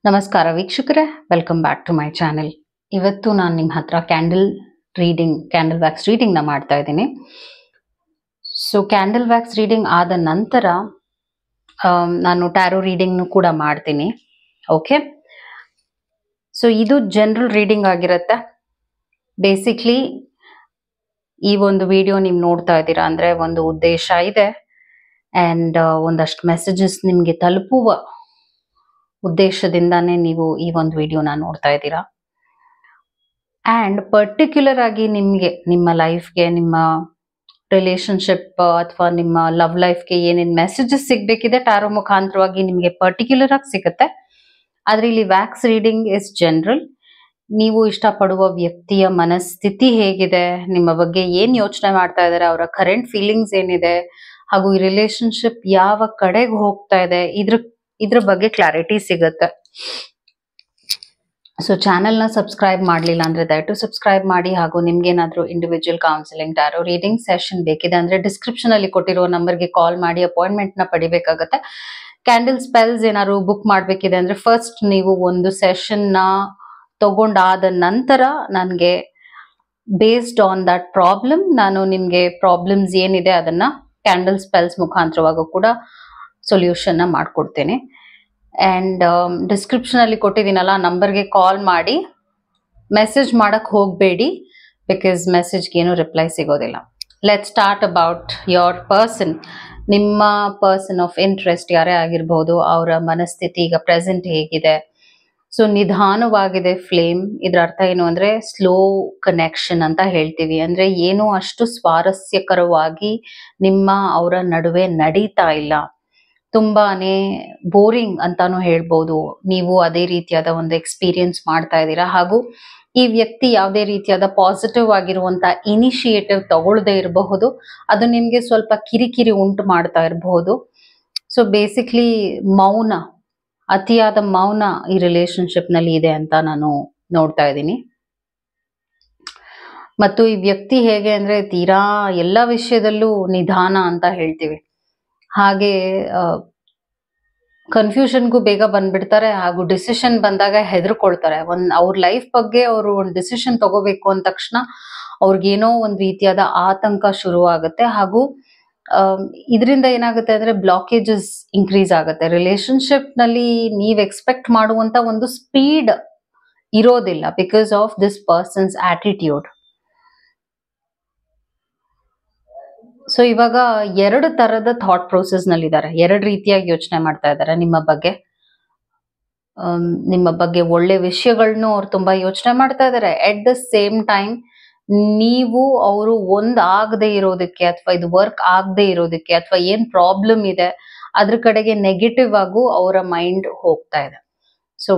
ನಮಸ್ಕಾರ ವೀಕ್ಷಕರೇ, welcome back to my channel. ಇವತ್ತು ನಾನು ನಿಮ್ಮ ಹತ್ರ ಕ್ಯಾಂಡಲ್ ವ್ಯಾಕ್ಸ್ ರೀಡಿಂಗ್ನ ಮಾಡ್ತಾ ಇದ್ದೀನಿ. ಸೊ ಕ್ಯಾಂಡಲ್ ವ್ಯಾಕ್ಸ್ ರೀಡಿಂಗ್ ಆದ ನಂತರ ನಾನು ಟ್ಯಾರೋ ರೀಡಿಂಗ್ನು ಕೂಡ ಮಾಡ್ತೀನಿ. ಓಕೆ, ಸೊ ಇದು ಜನರಲ್ ರೀಡಿಂಗ್ ಆಗಿರುತ್ತೆ. ಬೇಸಿಕ್ಲಿ ಈ ಒಂದು ವಿಡಿಯೋ ನೀವು ನೋಡ್ತಾ ಇದ್ದೀರಾ ಅಂದರೆ ಒಂದು ಉದ್ದೇಶ ಇದೆ ಆ್ಯಂಡ್ ಒಂದಷ್ಟು ಮೆಸೇಜಸ್ ನಿಮಗೆ ತಲುಪುವ ಉದ್ದೇಶದಿಂದಾನೇ ನೀವು ಈ ಒಂದು ವಿಡಿಯೋನ ನೋಡ್ತಾ ಇದ್ದೀರಾ. ಆ್ಯಂಡ್ ಪರ್ಟಿಕ್ಯುಲರ್ ಆಗಿ ನಿಮಗೆ ನಿಮ್ಮ ಲೈಫ್ಗೆ, ನಿಮ್ಮ ರಿಲೇಶನ್ಶಿಪ್ ಅಥವಾ ನಿಮ್ಮ ಲವ್ ಲೈಫ್ಗೆ ಏನೇನು ಮೆಸೇಜಸ್ ಸಿಗಬೇಕಿದೆ ಟ್ಯಾರೋ ಮುಖಾಂತರವಾಗಿ ನಿಮಗೆ ಪರ್ಟಿಕ್ಯುಲರ್ ಆಗಿ ಸಿಗುತ್ತೆ. ಆದರೆ ಇಲ್ಲಿ ವ್ಯಾಕ್ಸ್ ರೀಡಿಂಗ್ ಇಸ್ ಜನರಲ್. ನೀವು ಇಷ್ಟಪಡುವ ವ್ಯಕ್ತಿಯ ಮನಸ್ಥಿತಿ ಹೇಗಿದೆ, ನಿಮ್ಮ ಬಗ್ಗೆ ಏನು ಯೋಚನೆ ಮಾಡ್ತಾ ಇದ್ದಾರೆ, ಅವರ ಕರೆಂಟ್ ಫೀಲಿಂಗ್ಸ್ ಏನಿದೆ, ಹಾಗೂ ಈ ರಿಲೇಶನ್ಶಿಪ್ ಯಾವ ಕಡೆಗೆ ಹೋಗ್ತಾ ಇದೆ, ಇದ್ರ ಬಗ್ಗೆ ಕ್ಲಾರಿಟಿ ಸಿಗುತ್ತೆ. ಸೊ ಚಾನೆಲ್ನ ಸಬ್ಸ್ಕ್ರೈಬ್ ಮಾಡಲಿಲ್ಲ ಅಂದರೆ ದಯವಿಟ್ಟು ಸಬ್ಸ್ಕ್ರೈಬ್ ಮಾಡಿ. ಹಾಗೂ ನಿಮ್ಗೇನಾದರೂ individual counselling tarot reading session ಬೇಕಿದೆ ಅಂದರೆ ಡಿಸ್ಕ್ರಿಪ್ಷನಲ್ಲಿ ಕೊಟ್ಟಿರೋ ನಂಬರ್ಗೆ ಕಾಲ್ ಮಾಡಿ ಅಪಾಯಿಂಟ್ಮೆಂಟ್ನ ಪಡಿಬೇಕಾಗತ್ತೆ. ಕ್ಯಾಂಡಲ್ ಸ್ಪೆಲ್ಸ್ ಏನಾದ್ರು ಬುಕ್ ಮಾಡಬೇಕಿದೆ ಅಂದರೆ ಫಸ್ಟ್ ನೀವು ಒಂದು ಸೆಷನ್ನ ತಗೊಂಡಾದ ನಂತರ ನನಗೆ ಬೇಸ್ಡ್ ಆನ್ ದಟ್ ಪ್ರಾಬ್ಲಮ್ ನಾನು ನಿಮಗೆ ಪ್ರಾಬ್ಲಮ್ಸ್ ಏನಿದೆ ಅದನ್ನು ಕ್ಯಾಂಡಲ್ ಸ್ಪೆಲ್ಸ್ ಮುಖಾಂತರವಾಗೂ ಕೂಡ ಸೊಲ್ಯೂಷನ್ನ ಮಾಡಿಕೊಡ್ತೇನೆ. ಆ್ಯಂಡ್ ಡಿಸ್ಕ್ರಿಪ್ಷನಲ್ಲಿ ಕೊಟ್ಟಿದ್ದೀನಲ್ಲ ನಂಬರ್ಗೆ ಕಾಲ್ ಮಾಡಿ. ಮೆಸೇಜ್ ಮಾಡೋಕ್ಕೆ ಹೋಗಬೇಡಿ, ಬಿಕಾಸ್ ಮೆಸೇಜ್ಗೇನು ರಿಪ್ಲೈ ಸಿಗೋದಿಲ್ಲ. Let start about your person. ನಿಮ್ಮ ಪರ್ಸನ್ ಆಫ್ ಇಂಟ್ರೆಸ್ಟ್ ಯಾರೇ ಆಗಿರ್ಬೋದು, ಅವರ ಮನಸ್ಥಿತಿ ಈಗ ಪ್ರೆಸೆಂಟ್ ಹೇಗಿದೆ. ಸೊ ನಿಧಾನವಾಗಿದೆ ಫ್ಲೇಮ್. ಇದರ ಅರ್ಥ ಏನು ಅಂದರೆ ಸ್ಲೋ ಕನೆಕ್ಷನ್ ಅಂತ ಹೇಳ್ತೀವಿ. ಅಂದರೆ ಏನೂ ಅಷ್ಟು ಸ್ವಾರಸ್ಯಕರವಾಗಿ ನಿಮ್ಮ ಅವರ ನಡುವೆ ನಡೀತಾ ಇಲ್ಲ. ತುಂಬಾನೇ ಬೋರಿಂಗ್ ಅಂತಾನು ಹೇಳ್ಬೋದು. ನೀವು ಅದೇ ರೀತಿಯಾದ ಒಂದು ಎಕ್ಸ್ಪೀರಿಯನ್ಸ್ ಮಾಡ್ತಾ ಇದ್ದೀರಾ. ಹಾಗೂ ಈ ವ್ಯಕ್ತಿ ಯಾವುದೇ ರೀತಿಯಾದ ಪಾಸಿಟಿವ್ ಆಗಿರುವಂತ ಇನಿಷಿಯೇಟಿವ್ ತಗೊಳ್ಳದೆ ಇರಬಹುದು. ಅದು ನಿಮ್ಗೆ ಸ್ವಲ್ಪ ಕಿರಿಕಿರಿ ಉಂಟು ಮಾಡ್ತಾ ಇರಬಹುದು. ಸೊ ಬೇಸಿಕ್ಲಿ ಮೌನ, ಅತಿಯಾದ ಮೌನ ಈ ರಿಲೇಶನ್ಶಿಪ್ ನಲ್ಲಿ ಇದೆ ಅಂತ ನಾನು ನೋಡ್ತಾ ಇದ್ದೀನಿ. ಮತ್ತು ಈ ವ್ಯಕ್ತಿ ಹೇಗೆ ಅಂದ್ರೆ ತೀರಾ ಎಲ್ಲ ವಿಷಯದಲ್ಲೂ ನಿಧಾನ ಅಂತ ಹೇಳ್ತೀವಿ. ಹಾಗೆ ಕನ್ಫ್ಯೂಷನ್ಗೂ ಬೇಗ ಬಂದ್ಬಿಡ್ತಾರೆ. ಹಾಗೂ ಡಿಸಿಷನ್ ಬಂದಾಗ ಹೆದರ್ಕೊಳ್ತಾರೆ. ಅವ್ರ ಲೈಫ್ ಬಗ್ಗೆ ಅವರು ಒಂದು ಡಿಸಿಷನ್ ತಗೋಬೇಕು ಅಂದ ತಕ್ಷಣ ಅವ್ರಿಗೇನೋ ಒಂದು ರೀತಿಯಾದ ಆತಂಕ ಶುರುವಾಗುತ್ತೆ. ಹಾಗೂ ಇದರಿಂದ ಏನಾಗುತ್ತೆ ಅಂದ್ರೆ ಬ್ಲಾಕೇಜಸ್ ಇನ್ಕ್ರೀಸ್ ಆಗುತ್ತೆ. ರಿಲೇಶನ್ಶಿಪ್ ನಲ್ಲಿ ನೀವು ಎಕ್ಸ್ಪೆಕ್ಟ್ ಮಾಡುವಂತ ಒಂದು ಸ್ಪೀಡ್ ಇರೋದಿಲ್ಲ, because of this persons attitude. So ಇವಾಗ ಎರಡು ತರದ ಥಾಟ್ ಪ್ರೋಸೆಸ್ ನಲ್ಲಿ ಇದ್ದಾರೆ. ಎರಡು ರೀತಿಯಾಗಿ ಯೋಚನೆ ಮಾಡ್ತಾ ಇದ್ದಾರೆ ನಿಮ್ಮ ಬಗ್ಗೆ. ನಿಮ್ಮ ಬಗ್ಗೆ ಒಳ್ಳೆ ವಿಷಯಗಳನ್ನು ಅವ್ರು ತುಂಬಾ ಯೋಚನೆ ಮಾಡ್ತಾ ಇದ್ದಾರೆ. ಎಟ್ ದ ಸೇಮ್ ಟೈಮ್ ನೀವು ಅವರು ಆಗದೆ ಇರೋದಕ್ಕೆ ಅಥವಾ ಇದು ವರ್ಕ್ ಆಗದೆ ಇರೋದಕ್ಕೆ ಅಥವಾ ಏನ್ ಪ್ರಾಬ್ಲಮ್ ಇದೆ ಅದ್ರ ಕಡೆಗೆ ನೆಗೆಟಿವ್ ಆಗು ಅವರ ಮೈಂಡ್ ಹೋಗ್ತಾ ಇದೆ. ಸೊ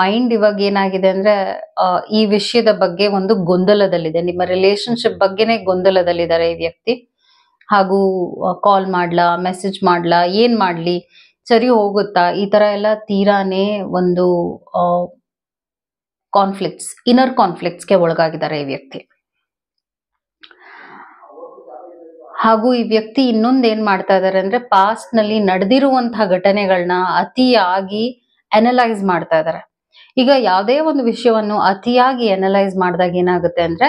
ಮೈಂಡ್ ಇವಾಗ ಏನಾಗಿದೆ ಅಂದ್ರೆ ಈ ವಿಷಯದ ಬಗ್ಗೆ ಒಂದು ಗೊಂದಲದಲ್ಲಿದೆ. ನಿಮ್ಮ ರಿಲೇಶನ್ಶಿಪ್ ಬಗ್ಗೆನೇ ಗೊಂದಲದಲ್ಲಿದ್ದಾರೆ ಈ ವ್ಯಕ್ತಿ. ಹಾಗೂ ಕಾಲ್ ಮಾಡ್ಲಾ, ಮೆಸೇಜ್ ಮಾಡ್ಲಾ, ಏನ್ ಮಾಡ್ಲಿ, ಸರಿ ಹೋಗುತ್ತಾ, ಈ ತರ ಎಲ್ಲ ತೀರಾನೇ ಒಂದು ಇನ್ನರ್ ಕಾನ್ಫ್ಲಿಕ್ಟ್ಸ್ಗೆ ಒಳಗಾಗಿದ್ದಾರೆ ಈ ವ್ಯಕ್ತಿ. ಹಾಗೂ ಈ ವ್ಯಕ್ತಿ ಇನ್ನೊಂದು ಏನ್ ಮಾಡ್ತಾ ಇದಾರೆ ಅಂದ್ರೆ ಪಾಸ್ಟ್ ನಲ್ಲಿ ನಡೆದಿರುವಂತಹ ಘಟನೆಗಳನ್ನ ಅತಿಯಾಗಿ ಅನಲೈಸ್ ಮಾಡ್ತಾ ಇದಾರೆ. ಈಗ ಯಾವುದೇ ಒಂದು ವಿಷಯವನ್ನು ಅತಿಯಾಗಿ ಅನಲೈಸ್ ಮಾಡಿದಾಗ ಏನಾಗುತ್ತೆ ಅಂದ್ರೆ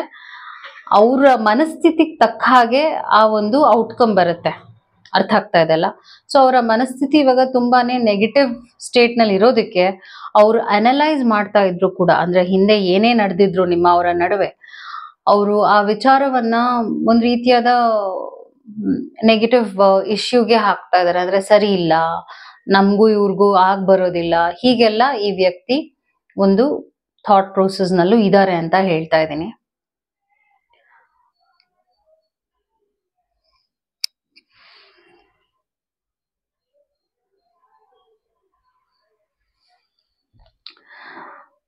ಅವರ ಮನಸ್ಥಿತಿಗೆ ತಕ್ಕ ಹಾಗೆ ಆ ಒಂದು ಔಟ್ಕಮ್ ಬರುತ್ತೆ. ಅರ್ಥ ಆಗ್ತಾ ಇದೆಲ್ಲ. ಸೊ ಅವರ ಮನಸ್ಥಿತಿ ಇವಾಗ ತುಂಬಾನೇ ನೆಗೆಟಿವ್ ಸ್ಟೇಟ್ ನಲ್ಲಿ ಇರೋದಕ್ಕೆ ಅವರು ಅನಲೈಸ್ ಮಾಡ್ತಾ ಇದ್ರು ಕೂಡ, ಅಂದ್ರೆ ಹಿಂದೆ ಏನೇ ನಡೆದಿದ್ರು ನಿಮ್ಮ ಅವರ ನಡುವೆ, ಅವರು ಆ ವಿಚಾರವನ್ನ ಒಂದು ರೀತಿಯಾದ ನೆಗೆಟಿವ್ ಇಶ್ಯೂಗೆ ಹಾಕ್ತಾ ಇದಾರೆ. ಅಂದ್ರೆ ಸರಿ ಇಲ್ಲ, ನಮಗೂ ಇವ್ರಿಗೂ ಬರೋದಿಲ್ಲ, ಹೀಗೆಲ್ಲ ಈ ವ್ಯಕ್ತಿ ಒಂದು ಥಾಟ್ ಪ್ರೋಸೆಸ್ ನಲ್ಲೂ ಇದ್ದಾರೆ ಅಂತ ಹೇಳ್ತಾ ಇದ್ದೀನಿ.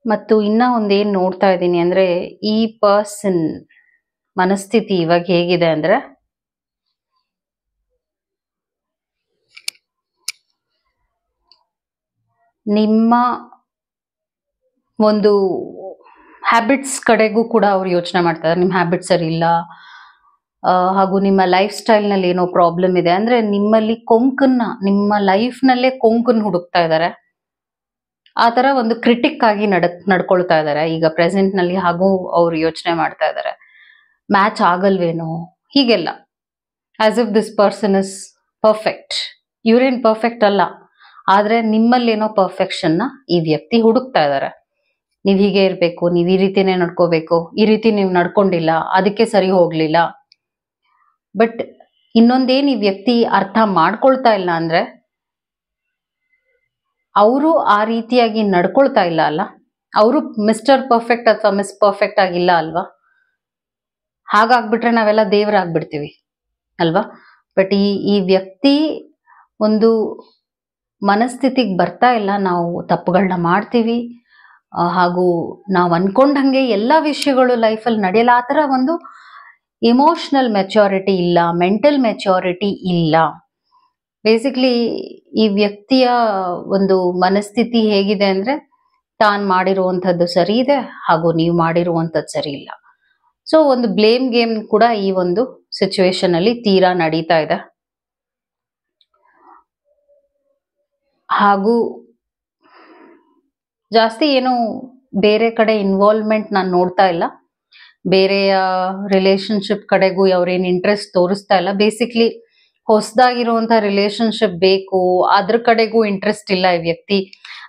ಮತ್ತು ಇನ್ನ ಒಂದೇನ್ ನೋಡ್ತಾ ಇದ್ದೀನಿ ಅಂದ್ರೆ ಈ ಪರ್ಸನ್ ಮನಸ್ಥಿತಿ ಇವಾಗ ಹೇಗಿದೆ ಅಂದ್ರೆ ನಿಮ್ಮ ಒಂದು ಹ್ಯಾಬಿಟ್ಸ್ ಕಡೆಗೂ ಕೂಡ ಅವ್ರು ಯೋಚನೆ ಮಾಡ್ತಾ ಇದ್ದಾರೆ. ನಿಮ್ಮ ಹ್ಯಾಬಿಟ್ಸ್ ಸರಿ ಇಲ್ಲ, ಹಾಗೂ ನಿಮ್ಮ ಲೈಫ್ ಸ್ಟೈಲ್ ನಲ್ಲಿ ಏನೋ ಪ್ರಾಬ್ಲಮ್ ಇದೆ. ಅಂದ್ರೆ ನಿಮ್ಮ ಲೈಫ್ ನಲ್ಲೇ ಕೊಂಕನ್ನ ಹುಡುಕ್ತಾ ಇದ್ದಾರೆ. ಆ ತರ ಒಂದು ಕ್ರಿಟಿಕ್ ಆಗಿ ನಡ್ಕೊಳ್ತಾ ಇದಾರೆ ಈಗ ಪ್ರೆಸೆಂಟ್ ನಲ್ಲಿ, ಹಾಗೂ ಅವ್ರು ಯೋಚನೆ ಮಾಡ್ತಾ ಇದಾರೆ ಮ್ಯಾಚ್ ಆಗಲ್ವೇನೋ ಹೀಗೆಲ್ಲ. As if this person is perfect. ಇವ್ರೇನ್ ಪರ್ಫೆಕ್ಟ್ ಅಲ್ಲ, ಆದ್ರೆ ನಿಮ್ಮಲ್ಲೇನೋ ಪರ್ಫೆಕ್ಷನ್ ನ ಈ ವ್ಯಕ್ತಿ ಹುಡುಕ್ತಾ ಇದಾರೆ. ನೀವ್ ಹೀಗೆ ಇರ್ಬೇಕು, ನೀವ್ ಈ ರೀತಿನೇ ನಡ್ಕೋಬೇಕು, ಈ ರೀತಿ ನೀವ್ ನಡ್ಕೊಂಡಿಲ್ಲ, ಅದಕ್ಕೆ ಸರಿ ಹೋಗ್ಲಿಲ್ಲ. ಬಟ್ ಇನ್ನೊಂದೇನ್ ಈ ವ್ಯಕ್ತಿ ಅರ್ಥ ಮಾಡ್ಕೊಳ್ತಾ ಇಲ್ಲ ಅಂದ್ರೆ, ಅವರು ಆ ರೀತಿಯಾಗಿ ನಡ್ಕೊಳ್ತಾ ಇಲ್ಲ ಅಲ್ಲ, ಅವರು ಮಿಸ್ಟರ್ ಪರ್ಫೆಕ್ಟ್ ಅಥವಾ ಮಿಸ್ ಪರ್ಫೆಕ್ಟ್ ಆಗಿಲ್ಲ ಅಲ್ವಾ. ಹಾಗಾಗ್ಬಿಟ್ರೆ ನಾವೆಲ್ಲ ದೇವರಾಗ್ಬಿಡ್ತೀವಿ ಅಲ್ವಾ. ಬಟ್ ಈ ವ್ಯಕ್ತಿ ಒಂದು ಮನಸ್ಥಿತಿಗೆ ಬರ್ತಾ ಇಲ್ಲ, ನಾವು ತಪ್ಪುಗಳನ್ನ ಮಾಡ್ತೀವಿ, ಹಾಗೂ ನಾವು ಅನ್ಕೊಂಡಂಗೆ ಎಲ್ಲ ವಿಷಯಗಳು ಲೈಫಲ್ಲಿ ನಡೆಯಲ್ಲ. ಆ ಥರ ಒಂದು ಇಮೋಷನಲ್ ಮೆಚ್ಯೂರಿಟಿ ಇಲ್ಲ, ಮೆಂಟಲ್ ಮೆಚ್ಯೂರಿಟಿ ಇಲ್ಲ. ಬೇಸಿಕ್ಲಿ ಈ ವ್ಯಕ್ತಿಯ ಒಂದು ಮನಸ್ಥಿತಿ ಹೇಗಿದೆ ಅಂದ್ರೆ, ತಾನು ಮಾಡಿರುವಂಥದ್ದು ಸರಿ ಇದೆ ಹಾಗೂ ನೀವು ಮಾಡಿರುವಂಥದ್ದು ಸರಿ ಇಲ್ಲ. ಸೊ ಒಂದು ಬ್ಲೇಮ್ ಗೇಮ್ ಕೂಡ ಈ ಒಂದು ಸಿಚುವೇಶನ್ ಅಲ್ಲಿ ತೀರಾ ನಡೀತಾ ಇದೆ. ಹಾಗೂ ಜಾಸ್ತಿ ಏನು ಬೇರೆ ಕಡೆ ಇನ್ವಾಲ್ವ್ಮೆಂಟ್ ನಾನು ನೋಡ್ತಾ ಇಲ್ಲ, ಬೇರೆಯ ರಿಲೇಶನ್ಶಿಪ್ ಕಡೆಗೂ ಅವ್ರೇನು ಇಂಟ್ರೆಸ್ಟ್ ತೋರಿಸ್ತಾ ಇಲ್ಲ. ಬೇಸಿಕ್ಲಿ ಹೊಸದಾಗಿರುವಂತ ರಿಲೇಶನ್ಶಿಪ್ ಬೇಕು, ಅದ್ರ ಕಡೆಗೂ ಇಂಟ್ರೆಸ್ಟ್ ಇಲ್ಲ ಈ ವ್ಯಕ್ತಿ.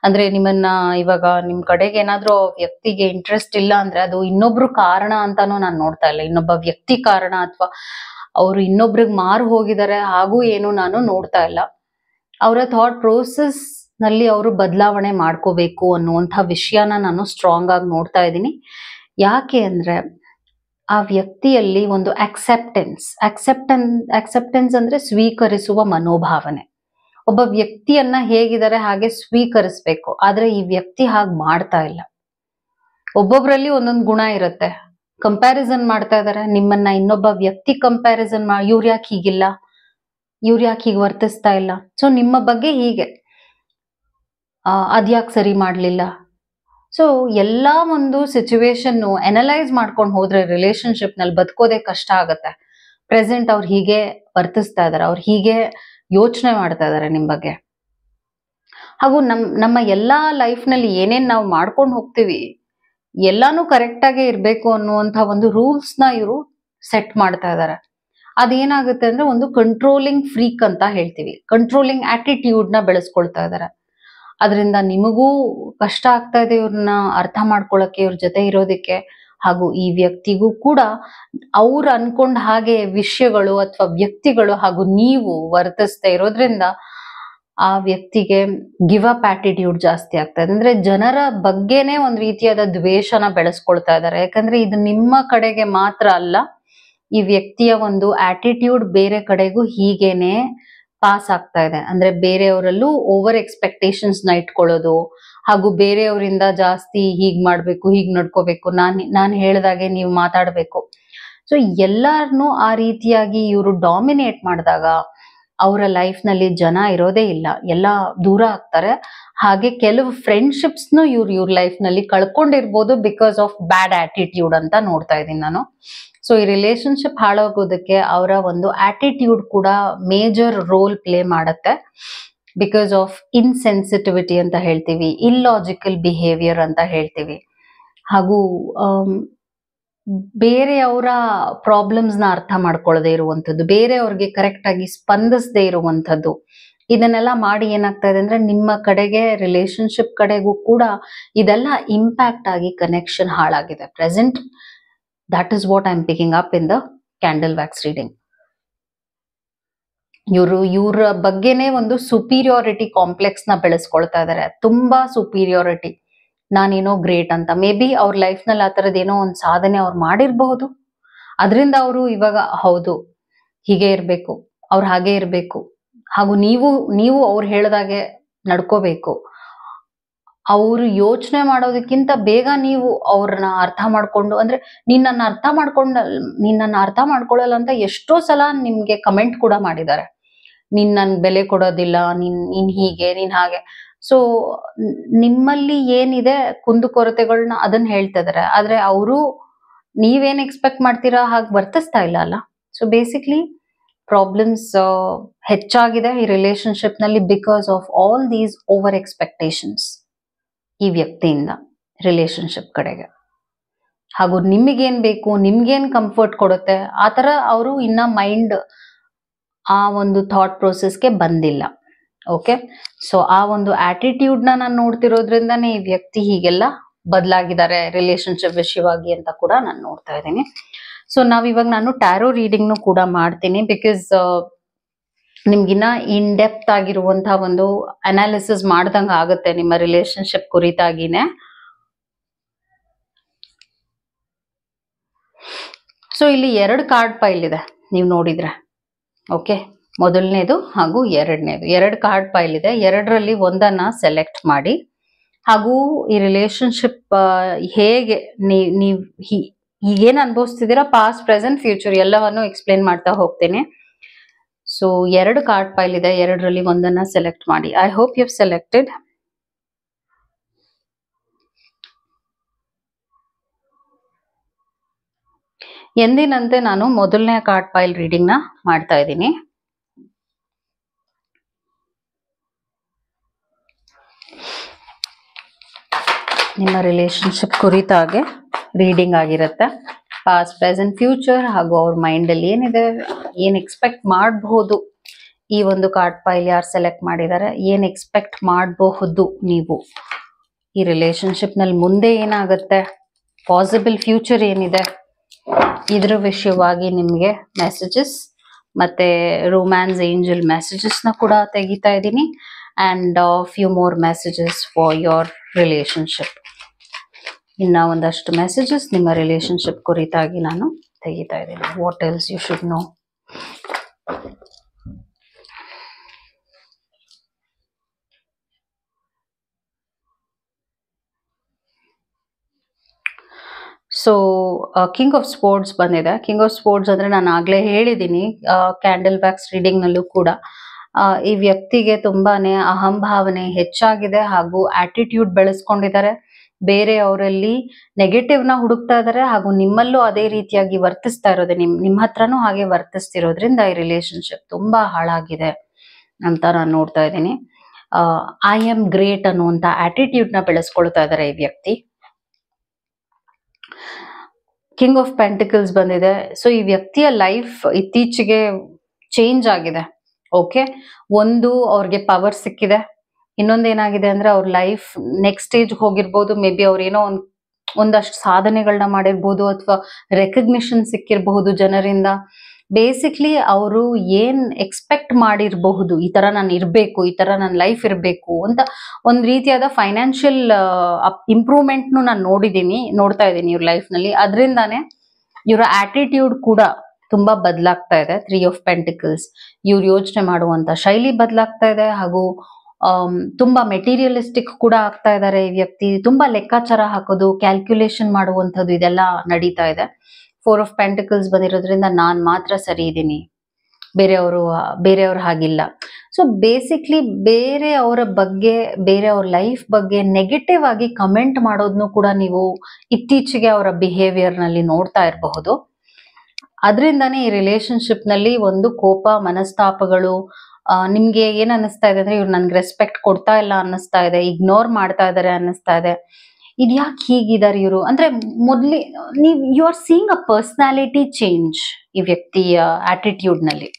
ಅಂದ್ರೆ ನಿಮ್ಮನ್ನ ಇವಾಗ ನಿಮ್ ಕಡೆಗೆ ಏನಾದ್ರೂ ವ್ಯಕ್ತಿಗೆ ಇಂಟ್ರೆಸ್ಟ್ ಇಲ್ಲ ಅಂದ್ರೆ ಅದು ಇನ್ನೊಬ್ರು ಕಾರಣ ಅಂತಾನು ನಾನು ನೋಡ್ತಾ ಇಲ್ಲ, ಇನ್ನೊಬ್ಬ ವ್ಯಕ್ತಿ ಕಾರಣ ಅಥವಾ ಅವರು ಇನ್ನೊಬ್ರಿಗೆ ಮಾರು ಹೋಗಿದ್ದಾರೆ ಹಾಗೂ ಏನು ನಾನು ನೋಡ್ತಾ ಇಲ್ಲ. ಅವರ ಥಾಟ್ ಪ್ರೋಸೆಸ್ ನಲ್ಲಿ ಅವರು ಬದಲಾವಣೆ ಮಾಡ್ಕೋಬೇಕು ಅನ್ನುವಂಥ ವಿಷಯನ ನಾನು ಸ್ಟ್ರಾಂಗ್ ಆಗಿ ನೋಡ್ತಾ ಇದ್ದೀನಿ. ಯಾಕೆ ಅಂದ್ರೆ ಆ ವ್ಯಕ್ತಿಯಲ್ಲಿ ಒಂದು ಅಕ್ಸೆಪ್ಟೆನ್ಸ್ ಅಂದ್ರೆ ಸ್ವೀಕರಿಸುವ ಮನೋಭಾವನೆ. ಒಬ್ಬ ವ್ಯಕ್ತಿಯನ್ನ ಹೇಗಿದ್ದಾರೆ ಹಾಗೆ ಸ್ವೀಕರಿಸ್ಬೇಕು, ಆದ್ರೆ ಈ ವ್ಯಕ್ತಿ ಹಾಗೆ ಮಾಡ್ತಾ ಇಲ್ಲ. ಒಬ್ಬೊಬ್ರಲ್ಲಿ ಒಂದೊಂದು ಗುಣ ಇರುತ್ತೆ. ಕಂಪ್ಯಾರಿಸನ್ ಮಾಡ್ತಾ ಇದಾರೆ ನಿಮ್ಮನ್ನ ಇನ್ನೊಬ್ಬ ವ್ಯಕ್ತಿ ಕಂಪ್ಯಾರಿಸನ್ ಇವ್ರು ಯಾಕೆ ಹೀಗಿಲ್ಲ, ಇವ್ರು ಯಾಕೆ ಹೀಗೆ ವರ್ತಿಸ್ತಾ ಇಲ್ಲ, ಸೊ ನಿಮ್ಮ ಬಗ್ಗೆ ಹೀಗೆ ಅದ್ಯಾಕೆ ಸರಿ ಮಾಡ್ಲಿಲ್ಲ. ಸೊ ಎಲ್ಲಾ ಒಂದು ಸಿಚುವೇಶನ್ ಅನಲೈಸ್ ಮಾಡ್ಕೊಂಡು ಹೋದ್ರೆ ರಿಲೇಶನ್ಶಿಪ್ ನಲ್ಲಿ ಬದುಕೋದೇ ಕಷ್ಟ ಆಗತ್ತೆ. ಪ್ರೆಸೆಂಟ್ ಅವ್ರು ಹೀಗೆ ವರ್ತಿಸ್ತಾ ಇದಾರೆ, ಅವ್ರು ಹೀಗೆ ಯೋಚನೆ ಮಾಡ್ತಾ ಇದಾರೆ ನಿಮ್ ಬಗ್ಗೆ. ಹಾಗೂ ನಮ್ಮ ಎಲ್ಲಾ ಲೈಫ್ ನಲ್ಲಿ ಏನೇನ್ ನಾವು ಮಾಡ್ಕೊಂಡು ಹೋಗ್ತೀವಿ ಎಲ್ಲಾನು ಕರೆಕ್ಟ್ ಆಗೇ ಇರ್ಬೇಕು ಅನ್ನುವಂತ ಒಂದು ರೂಲ್ಸ್ ನ ಇವರು ಸೆಟ್ ಮಾಡ್ತಾ ಇದಾರೆ. ಅದೇನಾಗುತ್ತೆ ಅಂದ್ರೆ ಒಂದು ಕಂಟ್ರೋಲಿಂಗ್ ಫ್ರೀಕ್ ಅಂತ ಹೇಳ್ತೀವಿ, ಕಂಟ್ರೋಲಿಂಗ್ ಆಟಿಟ್ಯೂಡ್ ನ ಬೆಳೆಸ್ಕೊಳ್ತಾ ಇದಾರೆ. ಅದರಿಂದ ನಿಮಗೂ ಕಷ್ಟ ಆಗ್ತಾ ಇದೆ ಇವ್ರನ್ನ ಅರ್ಥ ಮಾಡ್ಕೊಳಕ್ಕೆ, ಇವ್ರ ಜೊತೆ ಇರೋದಕ್ಕೆ. ಹಾಗೂ ಈ ವ್ಯಕ್ತಿಗೂ ಕೂಡ ಅವ್ರು ಅನ್ಕೊಂಡ ಹಾಗೆ ವಿಷಯಗಳು ಅಥವಾ ವ್ಯಕ್ತಿಗಳು ಹಾಗೂ ನೀವು ವರ್ತಿಸ್ತಾ ಇರೋದ್ರಿಂದ ಆ ವ್ಯಕ್ತಿಗೆ ಗಿವ್ ಅಪ್ ಆಟಿಟ್ಯೂಡ್ ಜಾಸ್ತಿ ಆಗ್ತಾ ಇದೆ. ಅಂದ್ರೆ ಜನರ ಬಗ್ಗೆನೆ ಒಂದ್ ರೀತಿಯಾದ ದ್ವೇಷನ ಬೆಳೆಸ್ಕೊಳ್ತಾ ಇದ್ದಾರೆ. ಯಾಕಂದ್ರೆ ಇದು ನಿಮ್ಮ ಕಡೆಗೆ ಮಾತ್ರ ಅಲ್ಲ, ಈ ವ್ಯಕ್ತಿಯ ಒಂದು ಆಟಿಟ್ಯೂಡ್ ಬೇರೆ ಕಡೆಗೂ ಹೀಗೇನೆ ಪಾಸ್ ಆಗ್ತಾ ಇದೆ. ಅಂದ್ರೆ ಬೇರೆಯವರಲ್ಲೂ ಓವರ್ ಎಕ್ಸ್ಪೆಕ್ಟೇಷನ್ಸ್ ನ ಇಟ್ಕೊಳ್ಳೋದು, ಹಾಗೂ ಬೇರೆಯವರಿಂದ ಜಾಸ್ತಿ ಹೀಗ್ ಮಾಡ್ಬೇಕು, ಹೀಗ್ ನಡ್ಕೋಬೇಕು, ನಾನು ಹೇಳ್ದಾಗೆ ನೀವು ಮಾತಾಡ್ಬೇಕು. ಸೊ ಎಲ್ಲಾರನ್ನೂ ಆ ರೀತಿಯಾಗಿ ಇವರು ಡಾಮಿನೇಟ್ ಮಾಡಿದಾಗ ಅವರ ಲೈಫ್ ನಲ್ಲಿ ಜನ ಇರೋದೇ ಇಲ್ಲ, ಎಲ್ಲ ದೂರ ಆಗ್ತಾರೆ. ಹಾಗೆ ಕೆಲವು ಫ್ರೆಂಡ್ಶಿಪ್ಸ್ನು ಇವ್ರ ಲೈಫ್ ನಲ್ಲಿ ಕಳ್ಕೊಂಡಿರ್ಬೋದು ಬಿಕಾಸ್ ಆಫ್ ಬ್ಯಾಡ್ ಆಟಿಟ್ಯೂಡ್ ಅಂತ ನೋಡ್ತಾ ಇದ್ದೀನಿ ನಾನು. ಸೊ ಈ ರಿಲೇಶನ್ಶಿಪ್ ಹಾಳಾಗೋದಕ್ಕೆ ಅವರ ಒಂದು ಆಟಿಟ್ಯೂಡ್ ಕೂಡ ಮೇಜರ್ ರೋಲ್ ಪ್ಲೇ ಮಾಡತ್ತೆ. ಬಿಕಾಸ್ ಆಫ್ ಇನ್ಸೆನ್ಸಿಟಿವಿಟಿ ಅಂತ ಹೇಳ್ತೀವಿ, ಇಲ್ಲಾಜಿಕಲ್ ಬಿಹೇವಿಯರ್ ಅಂತ ಹೇಳ್ತೀವಿ, ಹಾಗೂ ಬೇರೆಯವರ ಪ್ರಾಬ್ಲಮ್ಸ್ ನ ಅರ್ಥ ಮಾಡ್ಕೊಳ್ಳದೆ ಇರುವಂಥದ್ದು, ಬೇರೆಯವ್ರಿಗೆ ಕರೆಕ್ಟ್ ಆಗಿ ಸ್ಪಂದಿಸದೆ ಇರುವಂಥದ್ದು, ಇದನ್ನೆಲ್ಲ ಮಾಡಿ ಏನಾಗ್ತಾ ಇದೆ ಅಂದ್ರೆ ನಿಮ್ಮ ಕಡೆಗೆ ರಿಲೇಶನ್ಶಿಪ್ ಕಡೆಗೂ ಕೂಡ ಇದೆಲ್ಲ ಇಂಪ್ಯಾಕ್ಟ್ ಆಗಿ ಕನೆಕ್ಷನ್ ಹಾಳಾಗಿದೆ. Present that is what I'm picking up in the candle wax reading. ಇವ್ರ ಬಗ್ಗೆನೆ ಒಂದು ಸುಪೀರಿಯಾರಿಟಿ ಕಾಂಪ್ಲೆಕ್ಸ್ ನ ಬೆಳೆಸ್ಕೊಳ್ತಾ ಇದಾರೆ, ತುಂಬಾ ಸುಪೀರಿಯಾರಿಟಿ, ನಾನೇನೋ ಗ್ರೇಟ್ ಅಂತ. ಮೇ ಬಿ ಅವ್ರ ಲೈಫ್ ನಲ್ಲಿ ಆ ತರದ್ ಏನೋ ಒಂದ್ ಸಾಧನೆ ಅವ್ರು ಮಾಡಿರ್ಬಹುದು, ಅದರಿಂದ ಅವರು ಇವಾಗ ಹೌದು ಹೀಗೆ ಇರ್ಬೇಕು, ಅವ್ರು ಹಾಗೆ ಇರ್ಬೇಕು, ಹಾಗೂ ನೀವು ಅವ್ರು ಹೇಳ್ದಾಗೆ ನಡ್ಕೋಬೇಕು. ಅವ್ರು ಯೋಚನೆ ಮಾಡೋದಕ್ಕಿಂತ ಬೇಗ ನೀವು ಅವ್ರನ್ನ ಅರ್ಥ ಮಾಡ್ಕೊಂಡು, ಅಂದ್ರೆ ನಿನ್ನನ್ನ ಅರ್ಥ ಮಾಡ್ಕೊಳ್ಳಲ್ಲ ಅಂತ ಎಷ್ಟೋ ಸಲ ನಿಮ್ಗೆ ಕಮೆಂಟ್ ಕೂಡ ಮಾಡಿದ್ದಾರೆ. ನನ್ ಬೆಲೆ ಕೊಡೋದಿಲ್ಲ, ನೀನ್ ಹೀಗೆ, ನೀನ್ ಹಾಗೆ. ಸೊ ನಿಮ್ಮಲ್ಲಿ ಏನಿದೆ ಕುಂದುಕೊರತೆಗಳನ್ನ ಅದನ್ನ ಹೇಳ್ತಾ ಇದಾರೆ, ಆದ್ರೆ ಅವರು ನೀವೇನ್ ಎಕ್ಸ್ಪೆಕ್ಟ್ ಮಾಡ್ತೀರಾ ಹಾಗೆ ವರ್ತಿಸ್ತಾ ಇಲ್ಲ ಅಲ್ಲ. ಸೊ ಬೇಸಿಕ್ಲಿ ಪ್ರಾಬ್ಲಮ್ಸ್ ಹೆಚ್ಚಾಗಿದೆ ಈ ರಿಲೇಶನ್ಶಿಪ್ ನಲ್ಲಿ because of all these over expectations. ಈ ವ್ಯಕ್ತಿಯಿಂದ ರಿಲೇಶನ್ಶಿಪ್ ಕಡೆಗೆ. ಹಾಗೂ ನಿಮಗೇನ್ ಬೇಕು, ನಿಮ್ಗೇನ್ ಕಂಫರ್ಟ್ ಕೊಡುತ್ತೆ ಆ ತರ ಅವರು ಇನ್ನ ಮೈಂಡ್ ಆ ಒಂದು ಥಾಟ್ ಪ್ರೋಸೆಸ್ಗೆ ಬಂದಿಲ್ಲ. ಓಕೆ, ಸೊ ಆ ಒಂದು ಆಟಿಟ್ಯೂಡ್ ನಾನು ನೋಡ್ತಿರೋದ್ರಿಂದಾನೇ ಈ ವ್ಯಕ್ತಿ ಹೀಗೆಲ್ಲ ಬದಲಾಗಿದ್ದಾರೆ ರಿಲೇಶನ್ಶಿಪ್ ವಿಷಯವಾಗಿ ಅಂತ ಕೂಡ ನಾನು ನೋಡ್ತಾ ಇದ್ದೀನಿ. ಸೊ ಇವಾಗ ನಾನು ಟ್ಯಾರೋ ರೀಡಿಂಗ್ನು ಕೂಡ ಮಾಡ್ತೀನಿ, ಬಿಕಾಸ್ ನಿಮ್ಗಿನ್ನ ಇನ್ ಡೆಪ್ತ್ ಆಗಿರುವಂತಹ ಒಂದು ಅನಾಲಿಸಿಸ್ ಮಾಡ್ದಂಗ ಆಗುತ್ತೆ ನಿಮ್ಮ ರಿಲೇಶನ್ಶಿಪ್ ಕುರಿತಾಗಿನೇ. ಸೊ ಇಲ್ಲಿ 2 ಕಾರ್ಡ್ ಪೈಲ್ ಇದೆ ನೀವು ನೋಡಿದ್ರೆ. ಓಕೆ, ಮೊದಲನೇದು ಹಾಗೂ ಎರಡನೇದು 2 ಕಾರ್ಡ್ ಪೈಲ್ ಇದೆ. 2ರಲ್ಲಿ ಒಂದನ್ನ ಸೆಲೆಕ್ಟ್ ಮಾಡಿ ಹಾಗೂ ಈ ರಿಲೇಶನ್ಶಿಪ್ ಹೇಗೆ ನೀವ್ ಈಗೇನ್ ಅನುಭವಿಸ್ತಿದ್ದೀರಾ, ಪಾಸ್ಟ್ ಪ್ರೆಸೆಂಟ್ ಫ್ಯೂಚರ್ ಎಲ್ಲವನ್ನು ಎಕ್ಸ್ಪ್ಲೇನ್ ಮಾಡ್ತಾ ಹೋಗ್ತೇನೆ. ಸೊ 2 ಕಾರ್ಡ್ ಪೈಲ್ ಇದೆ, 2ರಲ್ಲಿ ಒಂದನ್ನ ಸೆಲೆಕ್ಟ್ ಮಾಡಿ. I hope you have selected. ಎಂದಿನಂತೆ ನಾನು ಮೊದಲನೇ ಕಾರ್ಡ್ ಪೈಲ್ ರೀಡಿಂಗ್ ನ ಮಾಡ್ತಾ ಇದ್ದೀನಿ. ನಿಮ್ಮ ರಿಲೇಶನ್ಶಿಪ್ ಕುರಿತಾಗೆ ರೀಡಿಂಗ್ ಆಗಿರುತ್ತೆ. ಪಾಸ್ಟ್ ಪ್ರೆಸೆಂಟ್ ಫ್ಯೂಚರ್ ಹಾಗೂ ಅವ್ರ ಮೈಂಡ್ ಅಲ್ಲಿ ಏನಿದೆ, ಏನ್ ಎಕ್ಸ್ಪೆಕ್ಟ್ ಮಾಡಬಹುದು, ಈ ಒಂದು ಕಾರ್ಡ್ ಪೈಲ್ ಯಾರು ಸೆಲೆಕ್ಟ್ ಮಾಡಿದ್ದಾರೆ, ಏನ್ ಎಕ್ಸ್ಪೆಕ್ಟ್ ಮಾಡಬಹುದು ನೀವು ಈ ರಿಲೇಶನ್ಶಿಪ್ ನಲ್ಲಿ, ಮುಂದೆ ಏನಾಗುತ್ತೆ, ಪಾಸಿಬಲ್ ಫ್ಯೂಚರ್ ಏನಿದೆ, ಇದ್ರ ವಿಷಯವಾಗಿ ನಿಮ್ಗೆ ಮೆಸೇಜಸ್ ಮತ್ತೆ ರೊಮ್ಯಾನ್ಸ್ ಏಂಜಲ್ ಮೆಸೇಜಸ್ ನ ಕೂಡ ತೆಗಿತಾ ಇದ್ದೀನಿ. And few more messages for your relationship. ಇನ್ನ ಒಂದಷ್ಟು ಮೆಸೇಜಸ್ ನಿಮ್ಮ ರಿಲೇಶನ್ಶಿಪ್ ಕುರಿತಾಗಿ ನಾನು ತೆಗಿತಾ ಇದ್ದೀನಿ. What else you should know. So king of sports ಬಂದಿದೆ. ಕಿಂಗ್ ಆಫ್ ಸ್ಪೋರ್ಟ್ಸ್ ಅಂದ್ರೆ ನಾನು ಆಗ್ಲೇ ಹೇಳಿದ್ದೀನಿ ಕ್ಯಾಂಡಲ್ ವ್ಯಾಕ್ಸ್ ರೀಡಿಂಗ್ ನಲ್ಲೂ ಕೂಡ, ಈ ವ್ಯಕ್ತಿಗೆ ತುಂಬಾನೇ ಅಹಂಭಾವನೆ ಹೆಚ್ಚಾಗಿದೆ ಹಾಗೂ ಆಟಿಟ್ಯೂಡ್ ಬೆಳೆಸ್ಕೊಂಡಿದ್ದಾರೆ. ಬೇರೆಯವರಲ್ಲಿ ನೆಗೆಟಿವ್ ನ ಹುಡುಕ್ತಾ ಇದ್ದಾರೆ ಹಾಗೂ ನಿಮ್ಮಲ್ಲೂ ಅದೇ ರೀತಿಯಾಗಿ ವರ್ತಿಸ್ತಾ ಇರೋದು, ನಿಮ್ಮ ಹತ್ರನೂ ಹಾಗೆ ವರ್ತಿಸ್ತಿರೋದ್ರಿಂದ ಈ ರಿಲೇಶನ್ಶಿಪ್ ತುಂಬಾ ಹಾಳಾಗಿದೆ ಅಂತ ನಾನು ನೋಡ್ತಾ ಇದ್ದೀನಿ. ಐ ಆಮ್ ಗ್ರೇಟ್ ಅನ್ನುವಂತ ಆಟಿಟ್ಯೂಡ್ ನ ಬೆಳೆಸ್ಕೊಳ್ತಾ ಇದ್ದಾರೆ ಈ ವ್ಯಕ್ತಿ. ಕಿಂಗ್ ಆಫ್ ಪೆಂಟಿಕಲ್ಸ್ ಬಂದಿದೆ. ಸೊ ಈ ವ್ಯಕ್ತಿಯ ಲೈಫ್ ಇತ್ತೀಚೆಗೆ ಚೇಂಜ್ ಆಗಿದೆ. ಓಕೆ, ಒಂದು ಅವ್ರಿಗೆ ಪವರ್ ಸಿಕ್ಕಿದೆ, ಇನ್ನೊಂದೇನಾಗಿದೆ ಅಂದ್ರೆ ಅವ್ರ ಲೈಫ್ ನೆಕ್ಸ್ಟ್ ಸ್ಟೇಜ್ ಹೋಗಿರ್ಬೋದು. ಮೇ ಬಿ ಅವ್ರೇನೋ ಒಂದಷ್ಟು ಸಾಧನೆಗಳನ್ನ ಮಾಡಿರ್ಬೋದು ಅಥವಾ ರೆಕಗ್ನಿಷನ್ ಸಿಕ್ಕಿರಬಹುದು ಜನರಿಂದ. ಬೇಸಿಕ್ಲಿ ಅವರು ಏನ್ ಎಕ್ಸ್ಪೆಕ್ಟ್ ಮಾಡಿರಬಹುದು, ಈ ತರ ನಾನು ಇರ್ಬೇಕು, ಈ ತರ ನನ್ನ ಲೈಫ್ ಇರ್ಬೇಕು ಅಂತ ಒಂದ್ ರೀತಿಯಾದ ಫೈನಾನ್ಷಿಯಲ್ ಇಂಪ್ರೂವ್ಮೆಂಟ್ ನಾನು ನೋಡ್ತಾ ಇದ್ದೀನಿ ಇವ್ರ ಲೈಫ್ ನಲ್ಲಿ. ಅದರಿಂದಾನೇ ಇವರ ಆಟಿಟ್ಯೂಡ್ ಕೂಡ ತುಂಬಾ ಬದಲಾಗ್ತಾ ಇದೆ. 3 ಆಫ್ ಪೆಂಟಿಕಲ್ಸ್, ಇವ್ರು ಯೋಚನೆ ಮಾಡುವಂತ ಶೈಲಿ ಬದಲಾಗ್ತಾ ಇದೆ ಹಾಗೂ ತುಂಬಾ ಮೆಟೀರಿಯಲಿಸ್ಟಿಕ್ ಕೂಡ ಆಗ್ತಾ ಇದ್ದಾರೆ ಈ ವ್ಯಕ್ತಿ. ತುಂಬಾ ಲೆಕ್ಕಾಚಾರ ಹಾಕೋದು, ಕ್ಯಾಲ್ಕುಲೇಷನ್ ಮಾಡುವಂಥದ್ದು ಇದೆಲ್ಲ ನಡೀತಾ ಇದೆ. 4 ಆಫ್ ಪೆಂಟಿಕಲ್ಸ್ ಬಂದಿರೋದ್ರಿಂದ ನಾನ್ ಮಾತ್ರ ಸರಿ ಇದ್ದೀನಿ, ಬೇರೆಯವ್ರ ಹಾಗಿಲ್ಲ. ಸೊ ಬೇಸಿಕ್ಲಿ ಬೇರೆಯವರ ಬಗ್ಗೆ, ಬೇರೆಯವ್ರ ಲೈಫ್ ಬಗ್ಗೆ ನೆಗೆಟಿವ್ ಆಗಿ ಕಮೆಂಟ್ ಮಾಡೋದನ್ನು ಕೂಡ ನೀವು ಇತ್ತೀಚೆಗೆ ಅವರ ಬಿಹೇವಿಯರ್ ನಲ್ಲಿ ನೋಡ್ತಾ ಇರಬಹುದು. ಅದರಿಂದಾನೇ ಈ ರಿಲೇಶನ್ಶಿಪ್ ನಲ್ಲಿ ಒಂದು ಕೋಪ, ಮನಸ್ತಾಪಗಳು, ನಿಮ್ಗೆ ಏನ್ ಅನ್ನಿಸ್ತಾ ಇದೆ ಅಂದ್ರೆ ಇವ್ರು ನನ್ಗೆ ರೆಸ್ಪೆಕ್ಟ್ ಕೊಡ್ತಾ ಇಲ್ಲ ಅನ್ನಿಸ್ತಾ ಇದೆ, ಇಗ್ನೋರ್ ಮಾಡ್ತಾ ಇದಾರೆ ಅನ್ನಿಸ್ತಾ ಇದೆ. ಇದ್ಯಾಕೆ ಹೀಗಿದ್ದಾರೆ ಇವರು ಅಂದ್ರೆ you are seeing a personality change ಈ ವ್ಯಕ್ತಿಯ ಆಟಿಟ್ಯೂಡ್ ನಲ್ಲಿ.